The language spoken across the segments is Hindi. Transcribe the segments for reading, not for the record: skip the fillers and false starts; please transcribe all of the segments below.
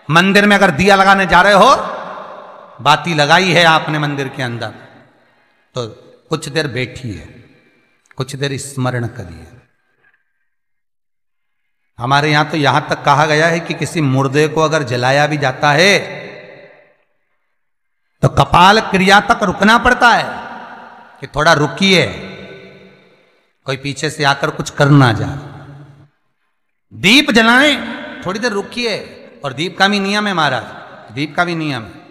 मंदिर में अगर दिया लगाने जा रहे हो, बाती लगाई है आपने मंदिर के अंदर, तो कुछ देर बैठिए, कुछ देर स्मरण करिए। हमारे यहां तो यहां तक कहा गया है कि किसी मुर्दे को अगर जलाया भी जाता है तो कपाल क्रिया तक रुकना पड़ता है कि थोड़ा रुकिए, कोई पीछे से आकर कुछ कर ना जाए। दीप जलाएं, थोड़ी देर रुकिए। और दीप का भी नियम है महाराज, दीप का भी नियम है।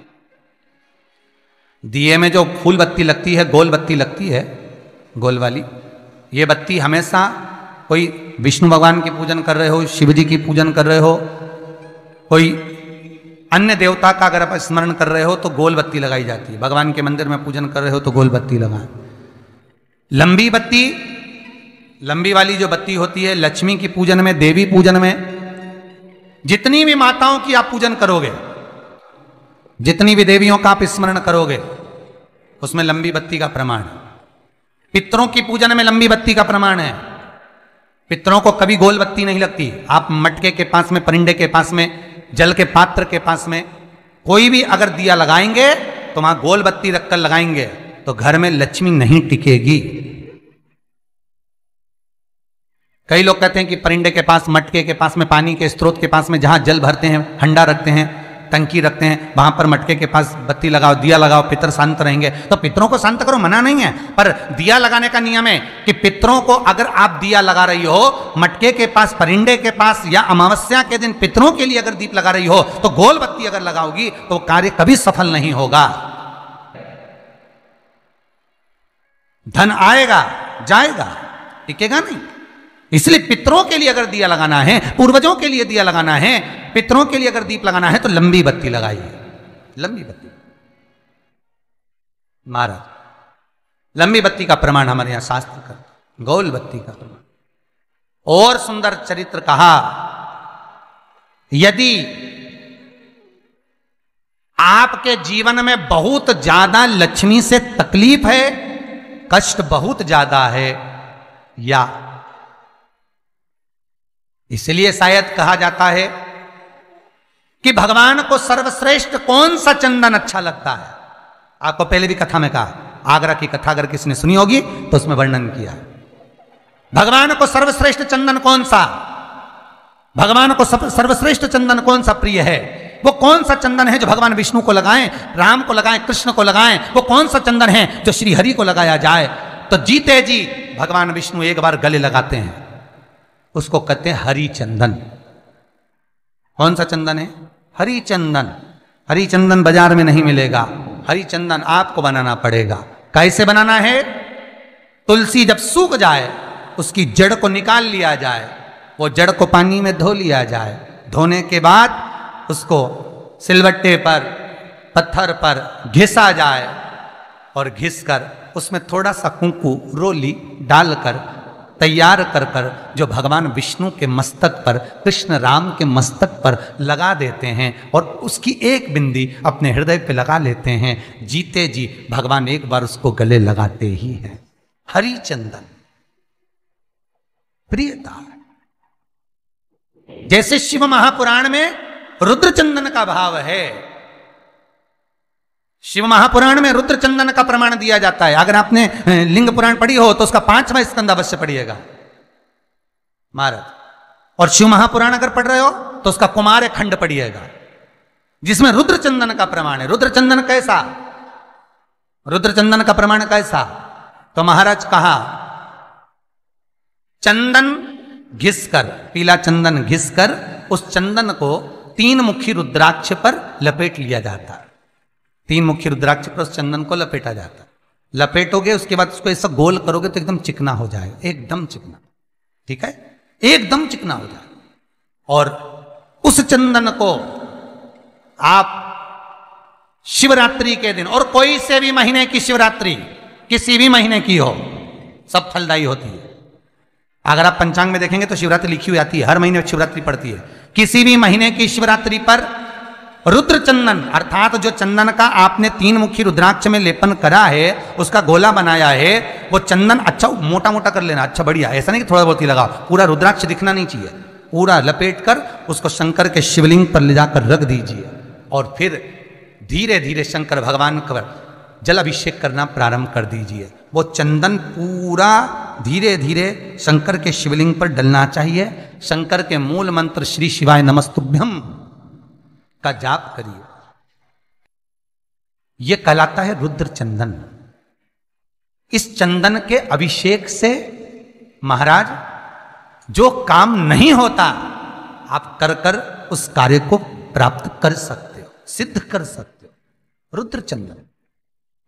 दिए में जो फूल बत्ती लगती है, गोल बत्ती लगती है, गोल वाली, ये बत्ती हमेशा कोई विष्णु भगवान की पूजन कर रहे हो, शिव जी की पूजन कर रहे हो, कोई अन्य देवता का अगर आप स्मरण कर रहे हो तो गोल बत्ती लगाई जाती है। भगवान के मंदिर में पूजन कर रहे हो तो गोल बत्ती लगाएं। लंबी बत्ती, लंबी वाली जो बत्ती होती है, लक्ष्मी की पूजन में, देवी पूजन में, जितनी भी माताओं की आप पूजन करोगे, जितनी भी देवियों का आप स्मरण करोगे, उसमें लंबी बत्ती का प्रमाण है। पितरों की पूजन में लंबी बत्ती का प्रमाण है। पितरों को कभी गोल बत्ती नहीं लगती। आप मटके के पास में, परिंदे के पास में, जल के पात्र के पास में कोई भी अगर दिया लगाएंगे तो वहां गोल बत्ती रखकर लगाएंगे तो घर में लक्ष्मी नहीं टिकेगी। कई लोग कहते हैं कि परिंदे के पास, मटके के पास में, पानी के स्रोत के पास में जहां जल भरते हैं, हंडा रखते हैं, टंकी रखते हैं, वहां पर मटके के पास बत्ती लगाओ, दिया लगाओ, पितर शांत रहेंगे। तो पितरों को शांत करो, मना नहीं है, पर दिया लगाने का नियम है कि पितरों को अगर आप दिया लगा रही हो मटके के पास, परिंदे के पास, या अमावस्या के दिन पितरों के लिए अगर दीप लगा रही हो तो गोल बत्ती अगर लगाओगी तो कार्य कभी सफल नहीं होगा। धन आएगा जाएगा, टिकेगा नहीं। इसलिए पितरों के लिए अगर दिया लगाना है, पूर्वजों के लिए दिया लगाना है, पितरों के लिए अगर दीप लगाना है तो लंबी बत्ती लगाइए, लंबी बत्ती। महाराज, लंबी बत्ती का प्रमाण हमारे यहां शास्त्र करते, गोल बत्ती का प्रमाण। और सुंदर चरित्र कहा, यदि आपके जीवन में बहुत ज्यादा लक्ष्मी से तकलीफ है, कष्ट बहुत ज्यादा है, या इसलिए शायद कहा जाता है कि भगवान को सर्वश्रेष्ठ कौन सा चंदन अच्छा लगता है। आपको पहले भी कथा में कहा, आगरा की कथा अगर किसी ने सुनी होगी तो उसमें वर्णन किया। भगवान को सर्वश्रेष्ठ चंदन कौन सा, भगवान को सर्वश्रेष्ठ चंदन कौन सा प्रिय है, वो कौन सा चंदन है जो भगवान विष्णु को लगाएं, राम को लगाएं, कृष्ण को लगाएं, वो कौन सा चंदन है जो श्री हरि को लगाया जाए। तो जीते जी भगवान विष्णु एक बार गले लगाते हैं, उसको कहते हैं हरि चंदन। कौन सा चंदन है? हरि चंदन। हरि चंदन बाजार में नहीं मिलेगा, हरि चंदन आपको बनाना पड़ेगा। कैसे बनाना है? तुलसी जब सूख जाए उसकी जड़ को निकाल लिया जाए, वो जड़ को पानी में धो लिया जाए, धोने के बाद उसको सिलबट्टे पर, पत्थर पर घिसा जाए और घिसकर उसमें थोड़ा सा कुंकू, रोली डालकर तैयार कर कर जो भगवान विष्णु के मस्तक पर, कृष्ण राम के मस्तक पर लगा देते हैं और उसकी एक बिंदी अपने हृदय पे लगा लेते हैं। जीते जी भगवान एक बार उसको गले लगाते ही हैं। हरि चंदन प्रियता। जैसे शिव महापुराण में रुद्र चंदन का भाव है, शिव महापुराण में रुद्र चंदन का प्रमाण दिया जाता है। अगर आपने लिंग पुराण पढ़ी हो तो उसका 5वां स्कंद अवश्य पढ़िएगा महाराज। और शिव महापुराण अगर पढ़ रहे हो तो उसका कुमार खंड पढ़िएगा, जिसमें रुद्र चंदन का प्रमाण है। रुद्र चंदन कैसा? रुद्र चंदन का प्रमाण कैसा? तो महाराज कहा, चंदन घिसकर, पीला चंदन घिसकर उस चंदन को 3 मुखी रुद्राक्ष पर लपेट लिया जाता है। 3 मुखी रुद्राक्ष पर उस चंदन को लपेटा जाता है। लपेटोगे उसके बाद उसको ऐसा गोल करोगे तो एकदम चिकना हो जाएगा, एकदम चिकना, ठीक है, एकदम चिकना हो जाएगा। और उस चंदन को आप शिवरात्रि के दिन, और कोई से भी महीने की शिवरात्रि, किसी भी महीने की हो, सब फलदायी होती है। अगर आप पंचांग में देखेंगे तो शिवरात्रि लिखी हुई आती है, हर महीने शिवरात्रि पड़ती है। किसी भी महीने की शिवरात्रि पर रुद्र चंदन, अर्थात जो चंदन का आपने 3 मुखी रुद्राक्ष में लेपन करा है, उसका गोला बनाया है, वो चंदन अच्छा मोटा मोटा कर लेना, अच्छा बढ़िया, ऐसा नहीं कि थोड़ा बहुत ही लगाओ, पूरा रुद्राक्ष दिखना नहीं चाहिए, पूरा लपेट कर उसको शंकर के शिवलिंग पर ले जाकर रख दीजिए और फिर धीरे धीरे शंकर भगवान का जल अभिषेक करना प्रारंभ कर दीजिए। वो चंदन पूरा धीरे धीरे शंकर के शिवलिंग पर डलना चाहिए। शंकर के मूल मंत्र श्री शिवाय नमस्तुभ्यम का जाप करिए। यह कहलाता है रुद्र चंदन। इस चंदन के अभिषेक से महाराज जो काम नहीं होता आप कर कर उस कार्य को प्राप्त कर सकते हो, सिद्ध कर सकते हो। रुद्र चंदन,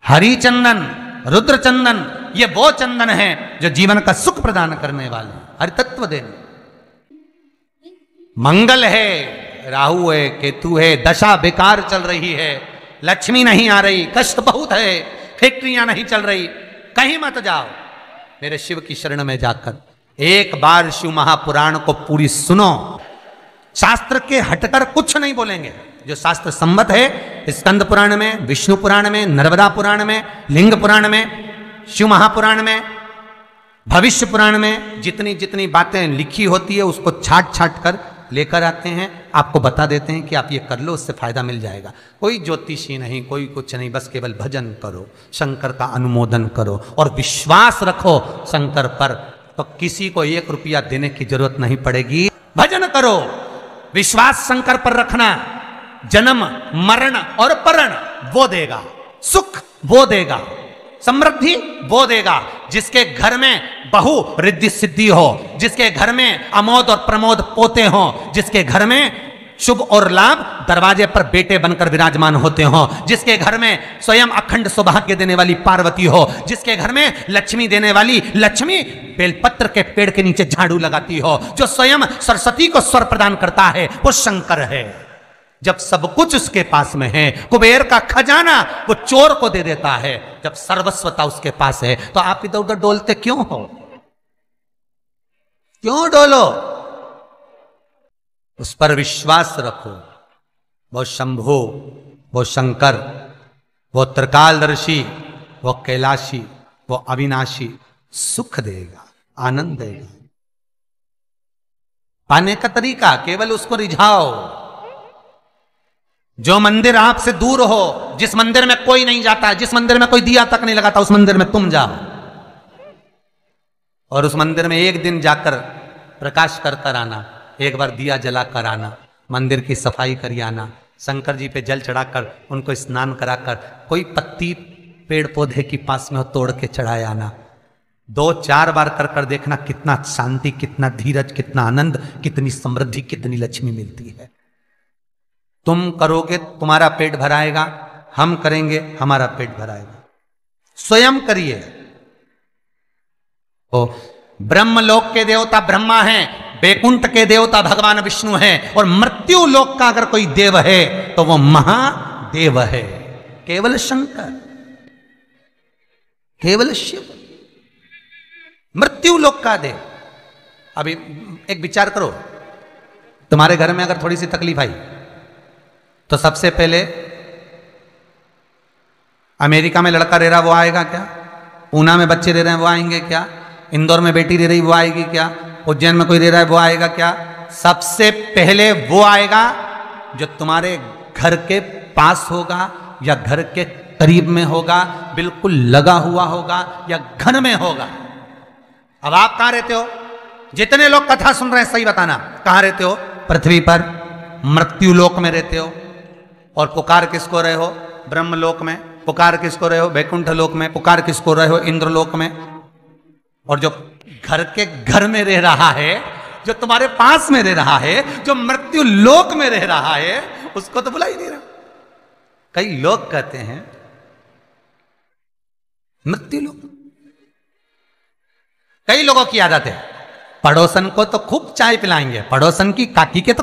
हरि चंदन, रुद्र चंदन, ये वो चंदन है जो जीवन का सुख प्रदान करने वाले, हरि तत्व देने। मंगल है, राहु है, केतु है, दशा बेकार चल रही है, लक्ष्मी नहीं आ रही, कष्ट बहुत है, फैक्ट्रियां नहीं चल रही, कहीं मत जाओ, मेरे शिव की शरण में जाकर एक बार शिव महापुराण को पूरी सुनो। शास्त्र के हटकर कुछ नहीं बोलेंगे। जो शास्त्र सम्मत है, स्कंद पुराण में, विष्णु पुराण में, नर्मदा पुराण में, लिंग पुराण में, शिव महापुराण में, भविष्य पुराण में जितनी जितनी बातें लिखी होती है उसको छाट छाट कर लेकर आते हैं, आपको बता देते हैं कि आप ये कर लो, उससे फायदा मिल जाएगा। कोई ज्योतिषी नहीं, कोई कुछ नहीं, बस केवल भजन करो, शंकर का अनुमोदन करो और विश्वास रखो शंकर पर, तो किसी को 1 रुपया देने की जरूरत नहीं पड़ेगी। भजन करो, विश्वास शंकर पर रखना, जन्म मरण और परण वो देगा, सुख वो देगा, समृद्धि वो देगा। जिसके घर में बहु रिद्धि सिद्धि हो, जिसके घर में अमोद और प्रमोद पोते हो, जिसके घर में शुभ और लाभ दरवाजे पर बेटे बनकर विराजमान होते हो, जिसके घर में स्वयं अखंड सौभाग्य देने वाली पार्वती हो, जिसके घर में लक्ष्मी देने वाली लक्ष्मी बेलपत्र के पेड़ के नीचे झाड़ू लगाती हो, जो स्वयं सरस्वती को स्वर प्रदान करता है वो शंकर है। जब सब कुछ उसके पास में है, कुबेर का खजाना वो चोर को दे देता है, जब सर्वस्वता उसके पास है, तो आप इधर उधर डोलते क्यों हो? क्यों डोलो? उस पर विश्वास रखो। वो शंभु, वो शंकर, वो त्रिकालदर्शी, वो कैलाशी, वो अविनाशी सुख देगा, आनंद देगा। पाने का तरीका केवल उसको रिझाओ। जो मंदिर आपसे दूर हो, जिस मंदिर में कोई नहीं जाता, जिस मंदिर में कोई दिया तक नहीं लगाता, उस मंदिर में तुम जाओ और उस मंदिर में एक दिन जाकर प्रकाश कर कर आना, एक बार दिया जला कर आना, मंदिर की सफाई कर आना, शंकर जी पे जल चढ़ाकर उनको स्नान कराकर, कोई पत्ती पेड़ पौधे के पास में हो तोड़ के चढ़ाए आना। 2-4 बार कर कर देखना कितना शांति, कितना धीरज, कितना आनंद, कितनी समृद्धि, कितनी लक्ष्मी मिलती है। तुम करोगे तुम्हारा पेट भराएगा, हम करेंगे हमारा पेट भराएगा। स्वयं करिए। ओ ब्रह्मलोक के देवता ब्रह्मा हैं, बैकुंठ के देवता भगवान विष्णु हैं, और मृत्यु लोक का अगर कोई देव है तो वो महादेव है, केवल शंकर, केवल शिव, मृत्यु लोक का देव। अभी एक विचार करो, तुम्हारे घर में अगर थोड़ी सी तकलीफ आई तो सबसे पहले अमेरिका में लड़का रह रहा वो आएगा क्या? पूना में बच्चे रह रहे हैं वो आएंगे क्या? इंदौर में बेटी रह रही वो आएगी क्या? उज्जैन में कोई रह रहा है वो आएगा क्या? सबसे पहले वो आएगा जो तुम्हारे घर के पास होगा या घर के करीब में होगा, बिल्कुल लगा हुआ होगा या घर में होगा। अब आप कहां रहते हो? जितने लोग कथा सुन रहे हैं सही बताना, कहां रहते हो? पृथ्वी पर, मृत्यु लोक में रहते हो। और पुकार किसको रहे हो? ब्रह्मलोक में। पुकार किसको रहे हो? वैकुंठ लोक में। पुकार किसको रहे हो? इंद्रलोक में। और जो घर के घर में रह रहा है, जो तुम्हारे पास में रह रहा है, जो मृत्यु लोक में रह रहा है, उसको तो बुला ही नहीं रहा। कई लोग कहते हैं मृत्यु लोक। कई लोगों की आदत है, पड़ोसन को तो खूब चाय पिलाएंगे, पड़ोसन की काकी के तो